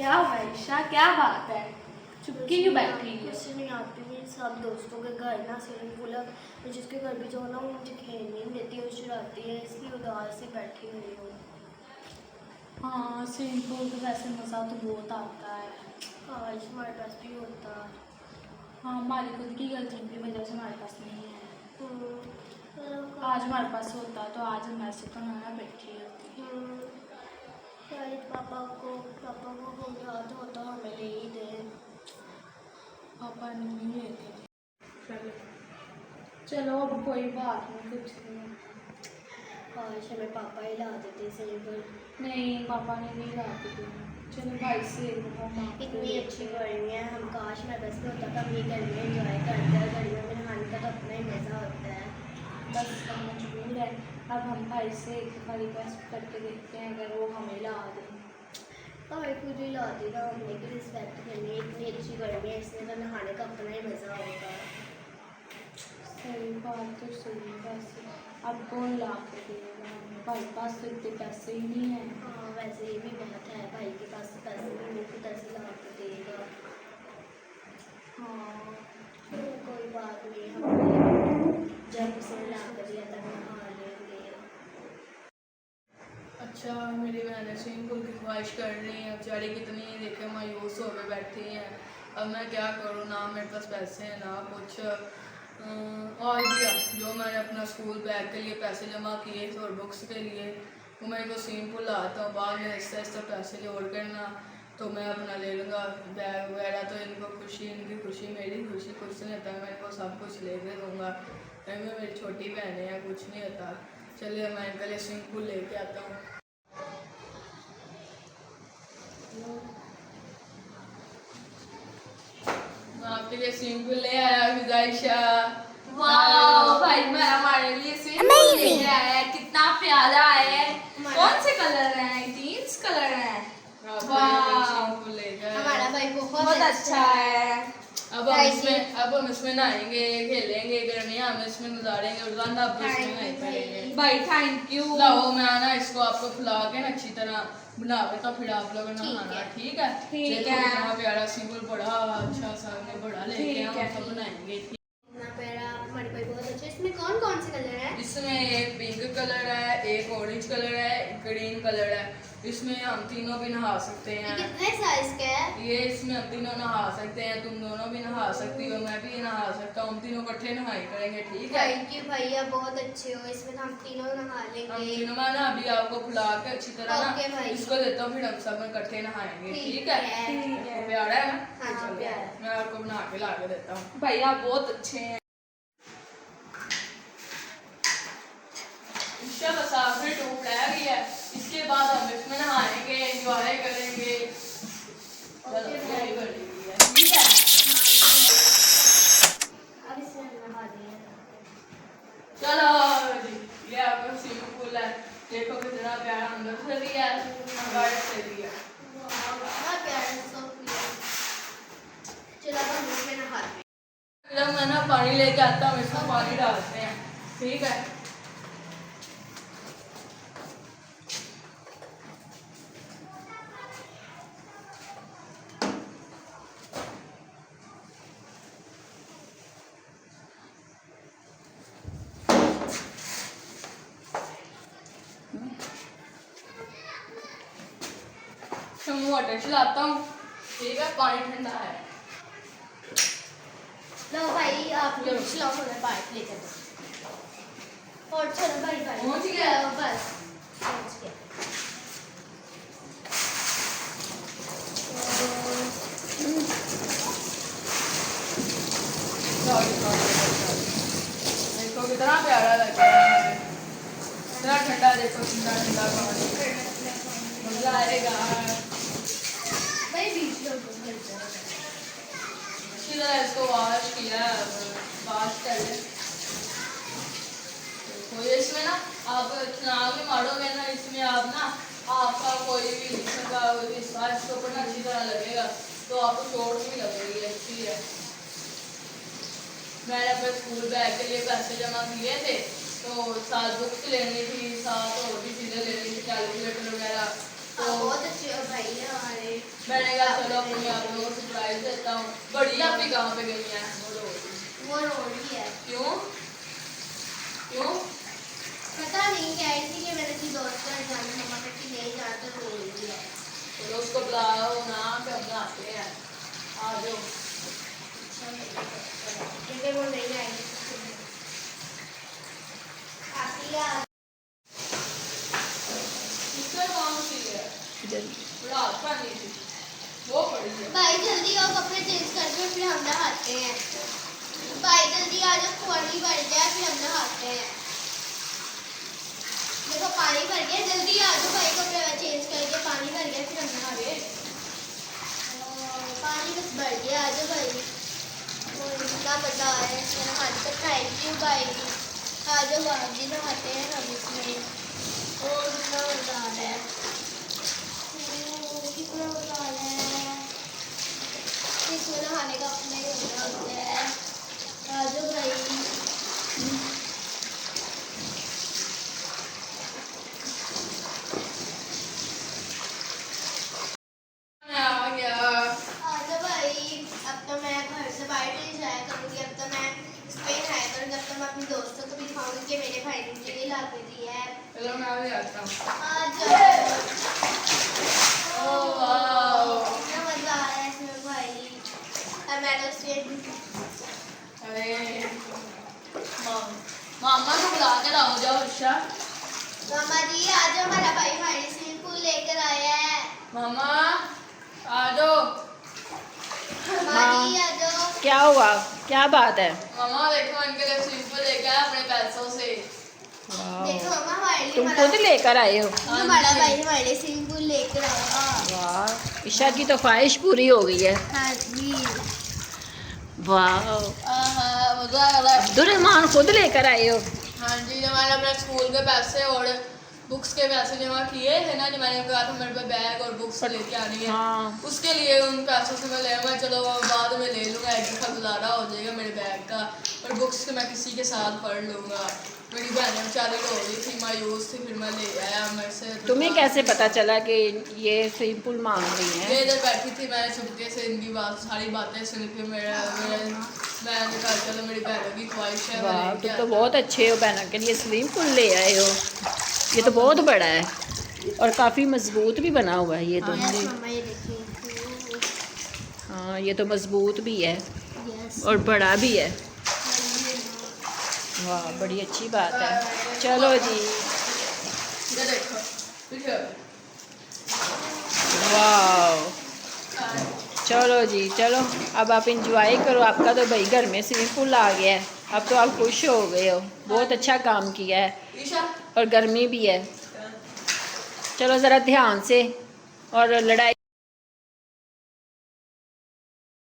क्या हुआ ईशा, क्या बात है? चुपके क्यों बैठी है? कुछ नहीं आती मेरे सब दोस्तों के घर ना स्विमिंग पूल है, मैं जिसके घर भी जाऊँ ना वो मुझे खेलने नहीं देती और चिढ़ाती है, इसलिए उदास से बैठी हुई हूँ। हाँ, स्विमिंग पूल तो वैसे मज़ा तो बहुत आता है। काश हमारे पास भी होता। हाँ, हमारी खुद की गलती की वजह से हमारे पास नहीं है। आज आज हमारे पास होता तो आज हम ऐसे तो ना बैठी होती। शायद पापा को हम याद होता हमें ले ही दे। पापा नहीं लेते थे। चलो अब कोई बात नहीं, कुछ नहीं। काश हमें पापा ही ला देते सही पर। नहीं, पापा ने नहीं लाते थे। चलो भाई से इतनी अच्छी गर्मी है, हम काश मैं बस में होता था, हम ये गर्मी एंजॉय करते हैं। गर्मियों में नहाने का तो अपना ही मज़ा होता है। बस हम मजबूर है। अब हम भाई से एक बार रिक्वेस्ट करके देखते हैं अगर वो हमें ला दें। भाई खुद ही ला देगा, हमने की रिस्पेक्ट करनी है। इतनी अच्छी गर्मी है, इसमें तो नहाने का अपना ही मज़ा होता है। सही बात तो सही है वैसे। अब कौन ला के देगा हमें? भाई पास तो इतने पैसे ही नहीं है। हाँ वैसे ये भी बात है, भाई के पास तो पैसे नहीं, मेरे को पैसे ला के देगा। हाँ, कोई बात नहीं, हम जब उसे ला कर दिया तब नहा लेंगे। अच्छा, मेरी बहनें स्विमिंग पूल की ख्वाहिश कर रही हैं, बेचारी कितनी देखे मायूस हो के बैठी हैं। अब मैं क्या करूँ, ना मेरे पास पैसे हैं ना कुछ। और दिया जो मैंने अपना स्कूल बैग के लिए पैसे जमा किए और बुक्स के लिए, वो मेरे को स्विमिंग पूल आता हूँ, बाद में आहिस्ता आहिस्ता पैसे जोड़ करना तो मैं अपना ले लूँगा बैग वगैरह। तो इनको खुशी, इनकी खुशी मेरी खुशी, कुछ नहीं होता, मैं इनको सब कुछ ले के दूँगा। मैं मेरी छोटी बहनें हैं, कुछ नहीं होता। चलिए मैं इनके लिए स्विमिंग पूल लेके आता हूँ। मैं आपके लिए स्विमिंग पूल ले आया फिजाइशा। वाह भाई, मैं हमारे लिए स्विमिंग पूल लेके आया है। कितना प्यारा है। कौन से कलर हैं? जीन्स कलर है। स्विमिंग पूल ले गए। हमारा भाई बहुत अच्छा है। अब हम इसमें नहाएंगे, खेलेंगे, गर्मियाँ हम इसमें गुजारेंगे, रोजाना अब इसमें नहीं करेंगे। भाई थैंक यू। लाओ मैं ना इसको आपको खिला के ना अच्छी तरह बना के तो फिर आप लोग नहाना, ठीक है? ठीक देखो है। कितना प्यारा स्विमिंग पूल, बड़ा अच्छा सा हमने बड़ा लेके ठीक है, हम सब बनाएंगे। इतना प्यारा हमारे भाई बहुत अच्छा। इसमें कौन कौन से कलर है? इसमें एक पिंक कलर है, एक ऑरेंज कलर है, एक ग्रीन कलर है। इसमें हम तीनों भी नहा सकते ये हैं। कितने साइज का है? ये इसमें हम तीनों नहा सकते हैं, तुम दोनों भी नहा सकती हो, मैं भी नहा सकता हूँ, हम तीनों इकट्ठे नहाई करेंगे, ठीक है? थैंक यू भैया, बहुत अच्छे हो। इसमें हम तीनों नहा हम लेंगे। तीनों मैं ना अभी आपको खुला के अच्छी तरह ओके ना भाई। इसको देता हूँ, फिर हम सब इकट्ठे नहाएंगे, ठीक है? ठीक है। प्यारा है ना? हाँ, चलो, प्यारा है। मैं आपको बना के ला के देता हूँ। भैया बहुत अच्छे हैं। बस आखिरी टूप रह गई है, इसके बाद हम इसमें नहाएंगे, एंजॉय करेंगे। चलो, यही कर लीजिए, ठीक है? अब इसमें नहा दिए। चलो जी, ये आपका स्विमिंग पूल है, देखो कितना प्यारा अंदर से भी है, बाहर से भी है। बहुत प्यारा, so cute। चलो अब हम इसमें नहाते हैं। जब मैं ना पानी लेके आता हूँ, इसमें पानी डालते हैं, ठीक है? मैं वाटर चलाता हूँ, ठीक है? पानी ठंडा है। लो भाई आप लोग चलाओ, मैं पाइप लेकर दो। और चलो भाई भाई पहुंच गया? बस पहुंच गया। देखो कितना प्यारा लग रहा है, इतना ठंडा, देखो कितना ठंडा पानी, मजा आएगा। भाई बीच में अच्छी तरह इसको वॉश किया है, वॉश कर ले। देखो ये इसमें ना आप चुनाव में मारोगे ना, इसमें आप ना आपका कोई भी लिखने का विश्वास के ऊपर ना अच्छी तरह लगेगा, तो आपको चोट भी लगेगी, अच्छी है। मैंने अपने स्कूल बैग के लिए पैसे जमा किए थे, तो 7 बुक्स लेनी थी, 7 और भी चीज़ें लेनी थी, कैलकुलेटर वगैरह। तो बहुत अच्छे हो भाई हमारे। मैंने कहा चलो अपनी आप लोगों को सरप्राइज देता हूँ। बड़ी आपकी कहाँ पे गई हैं? वो रो रही है। क्यों क्यों? पता नहीं कह रही थी कि मैंने अपनी दोस्त का जाना, मम्मा कहती नहीं जाना, तो रो रही है। चलो उसको बुलाओ ना, फिर हम आते हैं। आ जाओ। क्योंकि वो नहीं आएगी। आती है। किसने कौन सी है? रात पानी थी वो पड़ी है। भाई जल्दी आओ, कपड़े चेंज करके फिर हम नहाते हैं। भाई जल्दी आ जाओ, पानी भर गया, फिर हम नहाते हैं। देखो पानी भर गया, जल्दी आ जाओ भाई, कपड़े चेंज करके पानी भर गया, फिर हम नहाते हैं। पानी बस भर गया, आ जाओ भाई। और इतना मजा आ रहा है इसमें नहाने का। थैंक यू भाई, आ जाओ आप भी नहाते हैं हम इसमें। और कितना मजा आ रहा है, कितना मजा आ रहा है इसमें नहाने का। अपना ही मजा होता है। आ जाओ भाई। आ गया। आजा भाई, अब तो मैं घर से बाहर नहीं जाया करूँगी। अब तो मैं स्पेन आया करूँगी। अब तो मैं अपनी दोस्तों को भी दिखाऊंगी कि मेरे भाई ने मुझे ये ला के दी है। चलो मैं भी आता हूँ। आ जाओ। Oh wow. कितना मजा आ रहा है इसमें भाई। अब मैं तो स्पेन। अरे मामा को बुला के लाओ जाओ। अर्षा मामा जी आ जाओ, हमारा भाई हमारे स्विमिंग पूल लेकर आया है। मामा आ जाओ। मामा जी आ जाओ। क्या हुआ, क्या बात है? मामा देखो इनके लिए स्विमिंग पूल लेके आया अपने पैसों से। देखो मामा हमारे लिए तुम खुद लेकर आए हो? हमारा भाई हमारे लिए स्विमिंग पूल लेकर आया। वाह, ईशा की तो ख्वाहिश पूरी हो गई है। हाँ जी। वाह, मजा आ रहा है। अब्दुलरहमान खुद लेकर आए हो? हाँ जी, जब मैंने अपने स्कूल के पैसे और बुक्स के पैसे जमा किए थे ना, जो मैंने कहा था मेरे पे बैग और बुक्स लेके आनी है, हाँ। उसके लिए उन पैसों से मैं ले आऊँगा। चलो बाद में ले लूँगा, एक दफ़ा गुजारा हो जाएगा मेरे बैग का। और बुक्स के मैं किसी के साथ पढ़ लूँगा। मेरी बहनें बेचारी रो रही थी, मायूस थी, फिर मैं ले आया मेरे से। तुम्हें कैसे पता चला कि ये स्विमिंग पूल मांग रही ये हैं? इधर बैठी थी, मैंने चुपके से इनकी बात सारी बातें सुन के मैंने कहा चलो मेरी बहनों की ख्वाहिश है। मैं वाह, लेके तुम तो आता बहुत अच्छे हो, बहनों के लिए स्विमिंग पूल ले आए हो। ये तो बहुत बड़ा है और काफ़ी मजबूत भी बना हुआ है ये तो। हाँ जी। मामा ये देखिए। हाँ, ये तो मजबूत भी है यस। और बड़ा भी है। वाह, बड़ी अच्छी बात है। चलो जी। ये देखो देखो। वाह, चलो जी, चलो अब आप इंजॉय करो। आपका तो भाई घर में स्विमिंग पूल आ गया है, अब तो आप खुश हो गए हो। बहुत अच्छा काम किया है ईशा और गर्मी भी है। चलो ज़रा ध्यान से, और लड़ाई